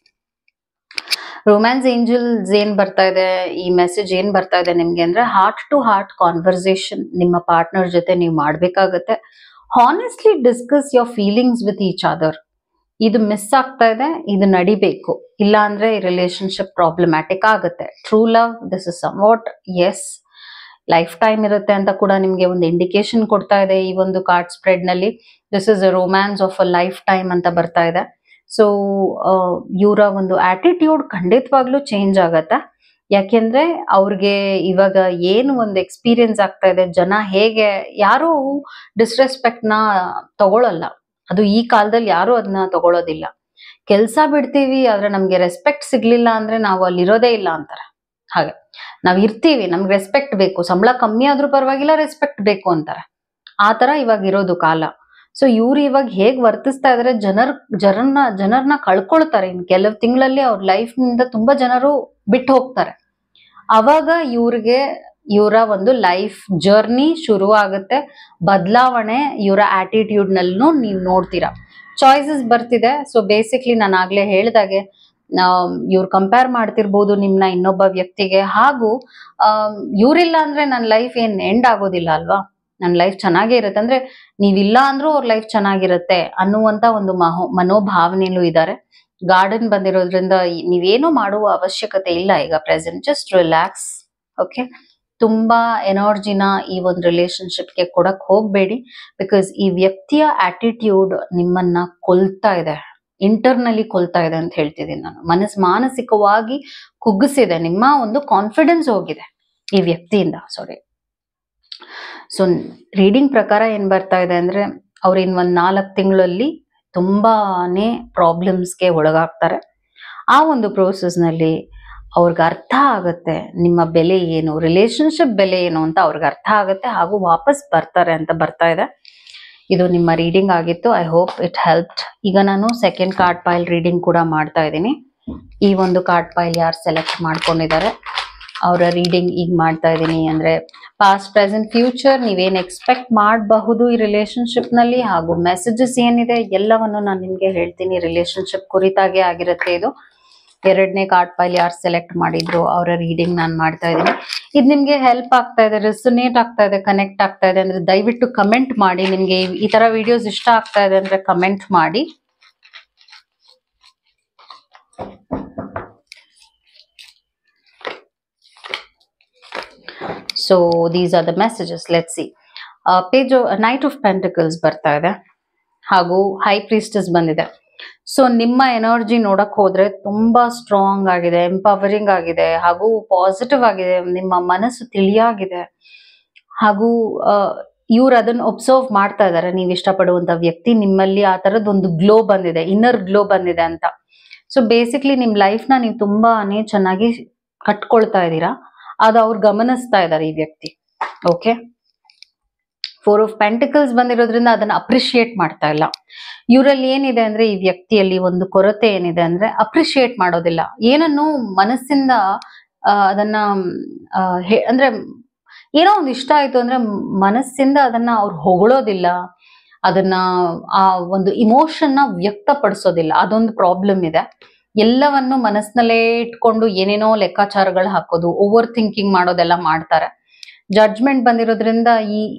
ರೊಮ್ಯಾನ್ಸ್ ಏಂಜಲ್ಸ್ ಏನ್ ಬರ್ತಾ ಇದೆ, ಈ ಮೆಸೇಜ್ ಏನ್ ಬರ್ತಾ ಇದೆ ನಿಮ್ಗೆ ಅಂದ್ರೆ, ಹಾರ್ಟ್ ಟು ಹಾರ್ಟ್ ಕಾನ್ವರ್ಸೇಷನ್ ನಿಮ್ಮ ಪಾರ್ಟ್ನರ್ ಜೊತೆ ನೀವು ಮಾಡ್ಬೇಕಾಗತ್ತೆ. Honestly discuss your feelings with each other. ಇದು ಮಿಸ್ ಆಗ್ತಾ ಇದೆ, ಇದು ನಡಿಬೇಕು, ಇಲ್ಲ ಅಂದ್ರೆ ಈ ರಿಲೇಶನ್ಶಿಪ್ ಪ್ರಾಬ್ಲಮ್ಯಾಟಿಕ್ ಆಗುತ್ತೆ. True love, this is somewhat, as lifetime ಇರುತ್ತೆ ಅಂತ ಕೂಡ ನಿಮ್ಗೆ ಒಂದು ಇಂಡಿಕೇಶನ್ ಕೊಡ್ತಾ ಇದೆ ಈ ಒಂದು ಕಾರ್ಡ್ ಸ್ಪ್ರೆಡ್ ನಲ್ಲಿ. This is a romance of a life time ಅಂತ ಬರ್ತಾ ಇದೆ. ಸೊ ಇವರ ಒಂದು ಆಟಿಟ್ಯೂಡ್ ಖಂಡಿತವಾಗ್ಲೂ ಚೇಂಜ್ ಆಗತ್ತೆ. ಯಾಕೆಂದ್ರೆ ಅವ್ರಿಗೆ ಇವಾಗ ಏನು ಒಂದು ಎಕ್ಸ್ಪೀರಿಯನ್ಸ್ ಆಗ್ತಾ ಇದೆ, ಜನ ಹೇಗೆ, ಯಾರು ಡಿಸ್ರೆಸ್ಪೆಕ್ಟ್ ನ ತಗೊಳಲ್ಲ. ಅದು ಈ ಕಾಲದಲ್ಲಿ ಯಾರು ಅದನ್ನ ತಗೊಳೋದಿಲ್ಲ. ಕೆಲ್ಸ ಬಿಡ್ತೀವಿ ಆದ್ರೆ ನಮ್ಗೆ ರೆಸ್ಪೆಕ್ಟ್ ಸಿಗ್ಲಿಲ್ಲ ಅಂದ್ರೆ ನಾವು ಅಲ್ಲಿ ಇರೋದೇ ಇಲ್ಲ ಅಂತಾರೆ. ಹಾಗೆ ನಾವ್ ಇರ್ತೀವಿ, ನಮ್ಗೆ ರೆಸ್ಪೆಕ್ಟ್ ಬೇಕು, ಸಂಬಳ ಕಮ್ಮಿ ಆದ್ರೂ ಪರವಾಗಿಲ್ಲ, ರೆಸ್ಪೆಕ್ಟ್ ಬೇಕು ಅಂತಾರೆ. ಆ ತರ ಇವಾಗ ಇರೋದು ಕಾಲ. ಸೊ ಇವ್ರು ಇವಾಗ ಹೇಗ್ ವರ್ತಿಸ್ತಾ ಇದಾರೆ, ಜನರನ್ನ ಕಳ್ಕೊಳ್ತಾರೆ. ಇನ್ ಕೆಲವು ತಿಂಗಳಲ್ಲಿ ಅವ್ರ ಲೈಫ್ ನಿಂದ ತುಂಬಾ ಜನರು ಬಿಟ್ಟು ಹೋಗ್ತಾರೆ. ಅವಾಗ ಇವ್ರಿಗೆ ಇವರ ಒಂದು ಲೈಫ್ ಜರ್ನಿ ಶುರು ಆಗುತ್ತೆ, ಬದಲಾವಣೆ ಇವರ ಆಟಿಟ್ಯೂಡ್ ನಲ್ಲೂ ನೀವು ನೋಡ್ತೀರಾ. ಚಾಯ್ಸಸ್ ಬರ್ತಿದೆ. ಸೊ ಬೇಸಿಕ್ಲಿ ನಾನು ಆಗ್ಲೇ ಹೇಳ್ದಾಗೆ ಇವ್ರು ಕಂಪೇರ್ ಮಾಡ್ತಿರ್ಬೋದು ನಿಮ್ನ ಇನ್ನೊಬ್ಬ ವ್ಯಕ್ತಿಗೆ, ಹಾಗೂ ಇವ್ರಿಲ್ಲ ಅಂದ್ರೆ ನನ್ನ ಲೈಫ್ ಏನ್ ಎಂಡ್ ಆಗೋದಿಲ್ಲ ಅಲ್ವಾ, ನನ್ನ ಲೈಫ್ ಚೆನ್ನಾಗೇ ಇರುತ್ತೆ, ಅಂದ್ರೆ ನೀವಿಲ್ಲ ಅಂದ್ರೂ ಅವ್ರ ಲೈಫ್ ಚೆನ್ನಾಗಿರುತ್ತೆ ಅನ್ನುವಂತ ಒಂದು ಮನೋಭಾವನೆಯಲ್ಲೂ ಇದ್ದಾರೆ. ಗಾರ್ಡನ್ ಬಂದಿರೋದ್ರಿಂದ ನೀವೇನು ಮಾಡುವ ಅವಶ್ಯಕತೆ ಇಲ್ಲ ಈಗ ಪ್ರೆಸೆಂಟ್, ಜಸ್ಟ್ ರಿಲ್ಯಾಕ್ಸ್. ಓಕೆ, ತುಂಬಾ ಎನರ್ಜಿನ ಈ ಒಂದು ರಿಲೇಶನ್ಶಿಪ್ಗೆ ಕೊಡಕ್ ಹೋಗ್ಬೇಡಿ. ಬಿಕಾಸ್ ಈ ವ್ಯಕ್ತಿಯ ಆಟಿಟ್ಯೂಡ್ ನಿಮ್ಮನ್ನ ಕೊಲ್ತಾ ಇದೆ, ಇಂಟರ್ನಲಿ ಕೊಲ್ತಾ ಇದೆ ಅಂತ ಹೇಳ್ತಿದ್ದೀನಿ ನಾನು. ಮಾನಸಿಕವಾಗಿ ಕುಗ್ಗಿಸಿದೆ, ನಿಮ್ಮ ಒಂದು ಕಾನ್ಫಿಡೆನ್ಸ್ ಹೋಗಿದೆ ಈ ವ್ಯಕ್ತಿಯಿಂದ. ಸಾರಿ. ಸೊ ರೀಡಿಂಗ್ ಪ್ರಕಾರ ಏನ್ ಬರ್ತಾ ಇದೆ ಅಂದ್ರೆ, ಅವ್ರ ಇನ್ ಒಂದ್ 4 ತಿಂಗಳಲ್ಲಿ ತುಂಬಾನೇ ಪ್ರಾಬ್ಲಮ್ಸ್ಗೆ ಒಳಗಾಗ್ತಾರೆ. ಆ ಒಂದು ಪ್ರೋಸೆಸ್ ನಲ್ಲಿ ಅವ್ರಿಗೆ ಅರ್ಥ ಆಗತ್ತೆ ನಿಮ್ಮ ಬೆಲೆ ಏನು, ರಿಲೇಶನ್ಶಿಪ್ ಬೆಲೆ ಏನು ಅಂತ ಅವ್ರಿಗೆ ಅರ್ಥ ಆಗತ್ತೆ, ಹಾಗೂ ವಾಪಸ್ ಬರ್ತಾರೆ ಅಂತ ಬರ್ತಾ ಇದೆ. ಇದು ನಿಮ್ಮ ರೀಡಿಂಗ್ ಆಗಿತ್ತು. I hope it helped. ಈಗ ನಾನು ಸೆಕೆಂಡ್ ಕಾರ್ಡ್ ಪೈಲ್ ರೀಡಿಂಗ್ ಕೂಡ ಮಾಡ್ತಾ ಇದ್ದೀನಿ. ಈ ಒಂದು ಕಾರ್ಡ್ ಪೈಲ್ ಯಾರು ಸೆಲೆಕ್ಟ್ ಮಾಡ್ಕೊಂಡಿದ್ದಾರೆ ಅವರ ರೀಡಿಂಗ್ ಈಗ ಮಾಡ್ತಾ ಇದ್ದೀನಿ. ಅಂದ್ರೆ ಪಾಸ್ಟ್, ಪ್ರೆಸೆಂಟ್, ಫ್ಯೂಚರ್ ನೀವೇನ್ ಎಕ್ಸ್ಪೆಕ್ಟ್ ಮಾಡಬಹುದು ಈ ರಿಲೇಶನ್ಶಿಪ್ ನಲ್ಲಿ, ಹಾಗೂ ಮೆಸೇಜಸ್ ಏನಿದೆ ಎಲ್ಲವನ್ನು ನಾನು ನಿಮ್ಗೆ ಹೇಳ್ತೀನಿ. ರಿಲೇಶನ್ಶಿಪ್ ಕುರಿತಾಗೆ ಆಗಿರುತ್ತೆ ಇದು. 2ನೇ ಕಾರ್ಡ್ ಪೈಲ್ ಯಾರು ಸೆಲೆಕ್ಟ್ ಮಾಡಿದ್ರು ಅವರ ರೀಡಿಂಗ್ ನಾನು ಮಾಡ್ತಾ ಇದ್ದೀನಿ. ಇದು ನಿಮ್ಗೆ ಹೆಲ್ಪ್ ಆಗ್ತಾ ಇದೆ, ರೆಸೊನೇಟ್ ಆಗ್ತಾ ಇದೆ, ಕನೆಕ್ಟ್ ಆಗ್ತಾ ಇದೆ ಅಂದ್ರೆ ದಯವಿಟ್ಟು ಕಮೆಂಟ್ ಮಾಡಿ. ನಿಮ್ಗೆ ಈ ತರ ವಿಡಿಯೋಸ್ ಇಷ್ಟ ಆಗ್ತಾ ಇದೆ ಅಂದ್ರೆ ಕಮೆಂಟ್ ಮಾಡಿ. So these are the messages. Let's see. Page knight of pentacles ಬರ್ತಾ ಇದೆ, ಹಾಗೂ ಹೈ ಪ್ರೀಸ್ಟಸ್ ಬಂದಿದೆ. ಸೊ ನಿಮ್ಮ ಎನರ್ಜಿ ನೋಡಕ್ ಹೋದ್ರೆ ತುಂಬಾ ಸ್ಟ್ರಾಂಗ್ ಆಗಿದೆ, ಎಂಪವರಿಂಗ್ ಆಗಿದೆ, ಹಾಗೂ ಪಾಸಿಟಿವ್ ಆಗಿದೆ. ನಿಮ್ಮ ಮನಸ್ಸು ತಿಳಿಯಾಗಿದೆ, ಹಾಗೂ ಇವ್ರು ಅದನ್ನ ಒಬ್ಸರ್ವ್ ಮಾಡ್ತಾ ಇದ್ದಾರೆ. ನೀವು ಇಷ್ಟಪಡುವಂತ ವ್ಯಕ್ತಿ ನಿಮ್ಮಲ್ಲಿ ಆ ತರದೊಂದು ಗ್ಲೋ ಬಂದಿದೆ, ಇನ್ನರ್ ಗ್ಲೋ ಬಂದಿದೆ ಅಂತ. ಸೊ ಬೇಸಿಕ್ಲಿ ನಿಮ್ ಲೈಫ್ ನ ನೀವು ತುಂಬಾನೇ ಚೆನ್ನಾಗಿ ಕಟ್ಕೊಳ್ತಾ ಇದ್ದೀರಾ, ಅದು ಅವ್ರು ಗಮನಿಸ್ತಾ ಇದ್ದಾರೆ ಈ ವ್ಯಕ್ತಿ. ಓಕೆ, 4 ಆಫ್ ಪೆಂಟಿಕಲ್ಸ್ ಬಂದಿರೋದ್ರಿಂದ ಅದನ್ನ ಅಪ್ರಿಶಿಯೇಟ್ ಮಾಡ್ತಾ ಇಲ್ಲ. ಇವರಲ್ಲಿ ಏನಿದೆ ಅಂದ್ರೆ, ಈ ವ್ಯಕ್ತಿಯಲ್ಲಿ ಒಂದು ಕೊರತೆ ಏನಿದೆ ಅಂದ್ರೆ ಅಪ್ರಿಶಿಯೇಟ್ ಮಾಡೋದಿಲ್ಲ. ಏನನ್ನು ಮನಸ್ಸಿಂದ ಅದನ್ನ ಅಂದ್ರೆ ಏನೋ ಒಂದು ಇಷ್ಟ ಆಯ್ತು ಅಂದ್ರೆ ಮನಸ್ಸಿಂದ ಅದನ್ನ ಅವ್ರು ಹೊಗಳೋದಿಲ್ಲ, ಅದನ್ನ ಆ ಒಂದು ಇಮೋಷನ್ ನ ವ್ಯಕ್ತಪಡಿಸೋದಿಲ್ಲ. ಅದೊಂದು ಪ್ರಾಬ್ಲಮ್ ಇದೆ. ಎಲ್ಲವನ್ನು ಮನಸ್ಸಿನಲ್ಲೇ ಇಟ್ಕೊಂಡು ಏನೇನೋ ಲೆಕ್ಕಾಚಾರಗಳು ಹಾಕೋದು, ಓವರ್ ಥಿಂಕಿಂಗ್ ಮಾಡೋದೆಲ್ಲ ಮಾಡ್ತಾರೆ. ಜಡ್ಜ್ಮೆಂಟ್ ಬಂದಿರೋದ್ರಿಂದ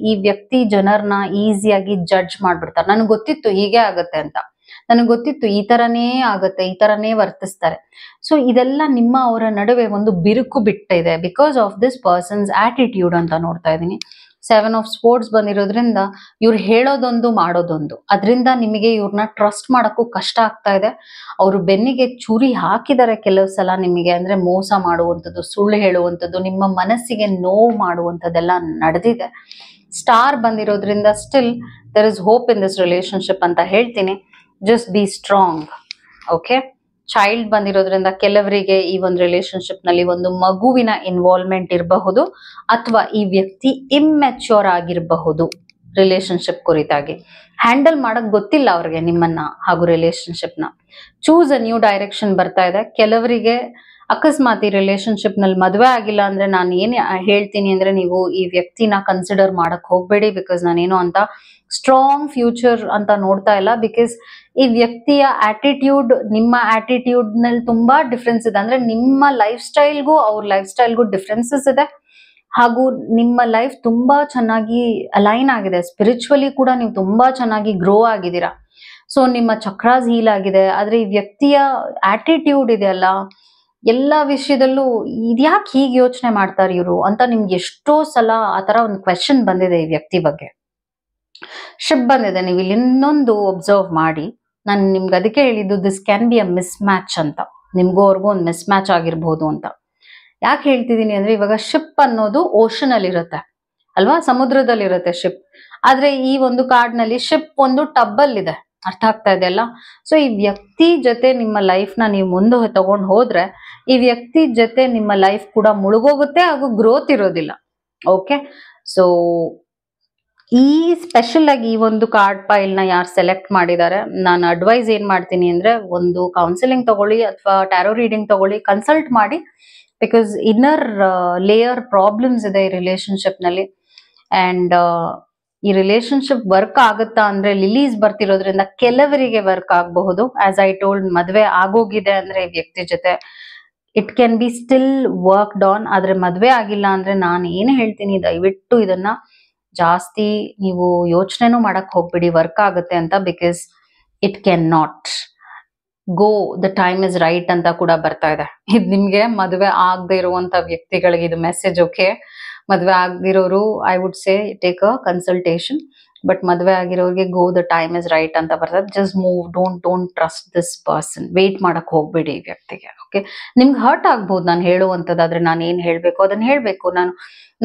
ಈ ವ್ಯಕ್ತಿ ಜನರನ್ನ ಈಸಿಯಾಗಿ ಜಡ್ಜ್ ಮಾಡ್ಬಿಡ್ತಾರೆ. ನನಗೆ ಗೊತ್ತಿತ್ತು ಹೀಗೆ ಆಗತ್ತೆ ಅಂತ, ನನಗೆ ಗೊತ್ತಿತ್ತು ಈ ತರನೇ ಆಗತ್ತೆ, ಈ ತರನೇ ವರ್ತಿಸ್ತಾರೆ. ಸೊ ಇದೆಲ್ಲ ನಿಮ್ಮ ಅವರ ನಡುವೆ ಒಂದು ಬಿರುಕು ಬಿಟ್ಟಿದೆ, because of this persons attitude ಅಂತ ನೋಡ್ತಾ ಇದ್ದೀನಿ. 7 ಆಫ್ ಸ್ಪೋರ್ಟ್ಸ್ ಬಂದಿರೋದ್ರಿಂದ ಇವ್ರು ಹೇಳೋದೊಂದು ಮಾಡೋದೊಂದು, ಅದರಿಂದ ನಿಮಗೆ ಇವ್ರನ್ನ ಟ್ರಸ್ಟ್ ಮಾಡಕ್ಕೂ ಕಷ್ಟ ಆಗ್ತಾ ಇದೆ. ಅವರು ಬೆನ್ನಿಗೆ ಚೂರಿ ಹಾಕಿದ್ದಾರೆ ಕೆಲವು ಸಲ ನಿಮಗೆ, ಅಂದ್ರೆ ಮೋಸ ಮಾಡುವಂಥದ್ದು, ಸುಳ್ಳು ಹೇಳುವಂಥದ್ದು, ನಿಮ್ಮ ಮನಸ್ಸಿಗೆ ನೋವು ಮಾಡುವಂಥದ್ದೆಲ್ಲ ನಡೆದಿದೆ. ಸ್ಟಾರ್ ಬಂದಿರೋದ್ರಿಂದ still there is hope in this relationship ಅಂತ ಹೇಳ್ತೀನಿ. Just be strong. Okay, child ಬಂದಿರೋದ್ರಿಂದ ಕೆಲವರಿಗೆ ಈ ಒಂದು ರಿಲೇಶನ್ಶಿಪ್ ನಲ್ಲಿ ಒಂದು ಮಗುವಿನ ಇನ್ವಾಲ್ವ್ಮೆಂಟ್ ಇರಬಹುದು, ಅಥವಾ ಈ ವ್ಯಕ್ತಿ ಇಮ್ಮೆಚ್ಯೂರ್ ಆಗಿರಬಹುದು. ರಿಲೇಶನ್ಶಿಪ್ ಕುರಿತಾಗಿ ಹ್ಯಾಂಡಲ್ ಮಾಡಕ್ ಗೊತ್ತಿಲ್ಲ ಅವ್ರಿಗೆ ನಿಮ್ಮನ್ನ ಹಾಗೂ ರಿಲೇಶನ್ಶಿಪ್ ನ. ಚೂಸ್ ಅ ನ್ಯೂ ಡೈರೆಕ್ಷನ್ ಬರ್ತಾ ಇದೆ. ಕೆಲವರಿಗೆ ಅಕಸ್ಮಾತ್ ಈ ರಿಲೇಶನ್ಶಿಪ್ ನಲ್ಲಿ ಮದುವೆ ಆಗಿಲ್ಲ ಅಂದ್ರೆ ನಾನು ಏನ್ ಹೇಳ್ತೀನಿ ಅಂದ್ರೆ, ನೀವು ಈ ವ್ಯಕ್ತಿನ ಕನ್ಸಿಡರ್ ಮಾಡಕ್ ಹೋಗ್ಬೇಡಿ. ಬಿಕಾಸ್ ನಾನೇನೋ ಅಂತ ಸ್ಟ್ರಾಂಗ್ ಫ್ಯೂಚರ್ ಅಂತ ನೋಡ್ತಾ ಇಲ್ಲ. ಬಿಕಾಸ್ ಈ ವ್ಯಕ್ತಿಯ ಆಟಿಟ್ಯೂಡ್ ನಿಮ್ಮ ಆಟಿಟ್ಯೂಡ್ ನಲ್ಲಿ ತುಂಬಾ ಡಿಫ್ರೆನ್ಸ್ ಇದೆ. ಅಂದ್ರೆ ನಿಮ್ಮ ಲೈಫ್ ಸ್ಟೈಲ್ಗೂ ಅವ್ರ ಲೈಫ್ ಸ್ಟೈಲ್ಗೂ ಡಿಫ್ರೆನ್ಸಸ್ ಇದೆ, ಹಾಗೂ ನಿಮ್ಮ ಲೈಫ್ ತುಂಬಾ ಚೆನ್ನಾಗಿ ಅಲೈನ್ ಆಗಿದೆ. ಸ್ಪಿರಿಚುವಲಿ ಕೂಡ ನೀವು ತುಂಬಾ ಚೆನ್ನಾಗಿ ಗ್ರೋ ಆಗಿದ್ದೀರಾ. ಸೊ ನಿಮ್ಮ ಚಕ್ರಾಸ್ ಹೀಲ್ ಆಗಿದೆ. ಆದ್ರೆ ಈ ವ್ಯಕ್ತಿಯ ಆಟಿಟ್ಯೂಡ್ ಇದೆಯಲ್ಲ, ಎಲ್ಲಾ ವಿಷಯದಲ್ಲೂ ಇದ್ಯಾಕೆ ಹೀಗೆ ಯೋಚನೆ ಮಾಡ್ತಾರೆ ಇವರು ಅಂತ ನಿಮ್ಗೆ ಎಷ್ಟೋ ಸಲ ಆತರ ಒಂದು ಕ್ವೆಶನ್ ಬಂದಿದೆ ಈ ವ್ಯಕ್ತಿ ಬಗ್ಗೆ. ಶಿಪ್ ಬಂದಿದೆ. ನೀವು ಇಲ್ಲಿ ಇನ್ನೊಂದು ಒಬ್ಸರ್ವ್ ಮಾಡಿ. ನಾನು ನಿಮ್ಗೆ ಅದಕ್ಕೆ ಹೇಳಿದ್ದು, this can be a miss match ಅಂತ. ನಿಮ್ಗೂ ಅವ್ರಿಗೂ ಒಂದು ಮಿಸ್ ಮ್ಯಾಚ್ ಆಗಿರ್ಬೋದು ಅಂತ. ಯಾಕೆ ಹೇಳ್ತಿದೀನಿ ಅಂದ್ರೆ, ಇವಾಗ ಶಿಪ್ ಅನ್ನೋದು ಓಷನ್ ಅಲ್ಲಿ ಇರುತ್ತೆ ಅಲ್ವಾ, ಸಮುದ್ರದಲ್ಲಿ ಇರುತ್ತೆ ಶಿಪ್. ಆದ್ರೆ ಈ ಒಂದು ಕಾರ್ಡ್ ನಲ್ಲಿ ಶಿಪ್ ಒಂದು ಟಬ್ ಅಲ್ಲಿ ಇದೆ. ಅರ್ಥ ಆಗ್ತಾ ಇದೆ ಅಲ್ಲ? ಸೊ ಈ ವ್ಯಕ್ತಿ ಜೊತೆ ನಿಮ್ಮ ಲೈಫ್ ನ ನೀವು ಮುಂದೆ ತಗೊಂಡು ಹೋದ್ರೆ, ಈ ವ್ಯಕ್ತಿ ಜೊತೆ ನಿಮ್ಮ ಲೈಫ್ ಕೂಡ ಮುಳುಗೋಗುತ್ತೆ, ಹಾಗೂ ಗ್ರೋತ್ ಇರೋದಿಲ್ಲ. ಓಕೆ, ಸೊ ಈ ಸ್ಪೆಷಲ್ ಆಗಿ ಈ ಒಂದು ಕಾರ್ಡ್ ಪೈಲ್ ನ ಯಾರು ಸೆಲೆಕ್ಟ್ ಮಾಡಿದ್ದಾರೆ, ನಾನು ಅಡ್ವೈಸ್ ಏನ್ ಮಾಡ್ತೀನಿ ಅಂದ್ರೆ, ಒಂದು ಕೌನ್ಸಿಲಿಂಗ್ ತಗೊಳ್ಳಿ ಅಥವಾ ಟ್ಯಾರೋ ರೀಡಿಂಗ್ ತಗೊಳ್ಳಿ, ಕನ್ಸಲ್ಟ್ ಮಾಡಿ ಬಿಕಾಸ್ ಇನ್ನರ್ ಲೇಯರ್ ಪ್ರಾಬ್ಲಮ್ಸ್ ಇದೆ ಈ ರಿಲೇಶನ್ಶಿಪ್ ನಲ್ಲಿ. ಅಂಡ್ ಈ ರಿಲೇಶನ್ಶಿಪ್ ವರ್ಕ್ ಆಗುತ್ತಾ ಅಂದ್ರೆ ಲಿಲೀಸ್ ಬರ್ತಿರೋದ್ರಿಂದ ಕೆಲವರಿಗೆ ವರ್ಕ್ ಆಗಬಹುದು. ಆಸ್ ಐ ಟೋಲ್ಡ್, ಮದ್ವೆ ಆಗೋಗಿದೆ ಅಂದ್ರೆ ಈ ವ್ಯಕ್ತಿ ಜೊತೆ it can be still worked on. ಆದ್ರೆ ಮದ್ವೆ ಆಗಿಲ್ಲ ಅಂದ್ರೆ ನಾನು ಏನ್ ಹೇಳ್ತೀನಿ, ದಯವಿಟ್ಟು ಇದನ್ನ ಜಾಸ್ತಿ ನೀವು ಯೋಚನೆನೂ ಮಾಡಕ್ ಹೋಗ್ಬಿಡಿ ವರ್ಕ್ ಆಗುತ್ತೆ ಅಂತ. Because it can not go, the time is right ಅಂತ ಕೂಡ ಬರ್ತಾ ಇದೆ. ಇದು ನಿಮ್ಗೆ ಮದುವೆ ಆಗದೆ ಇರುವಂತ ವ್ಯಕ್ತಿಗಳಿಗೆ ಇದು ಮೆಸೇಜ್. ಓಕೆ, ಮದುವೆ ಆಗದಿರೋರು I would say take a consultation. But ಮದುವೆ ಆಗಿರೋರಿಗೆ go, the time is right ಅಂತ ಬರ್ತದೆ. Just move, don't trust this person. Wait ಮಾಡಕ್ ಹೋಗ್ಬೇಡಿ ಈ ವ್ಯಕ್ತಿಗೆ. ಓಕೆ, ನಿಮ್ಗೆ ಹರ್ಟ್ ಆಗ್ಬಹುದು ನಾನು ಹೇಳುವಂತದ್ದಾದ್ರೆ. ನಾನು ಏನ್ ಹೇಳ್ಬೇಕು ಅದನ್ನ ಹೇಳ್ಬೇಕು.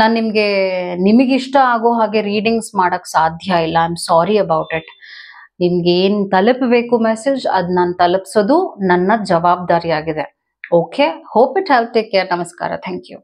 ನಾನು ನಿಮಗಿಷ್ಟ ಆಗೋ ಹಾಗೆ ರೀಡಿಂಗ್ಸ್ ಮಾಡಕ್ ಸಾಧ್ಯ ಇಲ್ಲ. I am sorry about it. ನಿಮ್ಗೆ ಏನ್ ತಲುಪಬೇಕು ಮೆಸೇಜ್, ಅದ್ ನಾನು ತಲುಪಿಸೋದು ನನ್ನ ಜವಾಬ್ದಾರಿ ಆಗಿದೆ. Okay, hope it help. Take care. ನಮಸ್ಕಾರ. Thank you.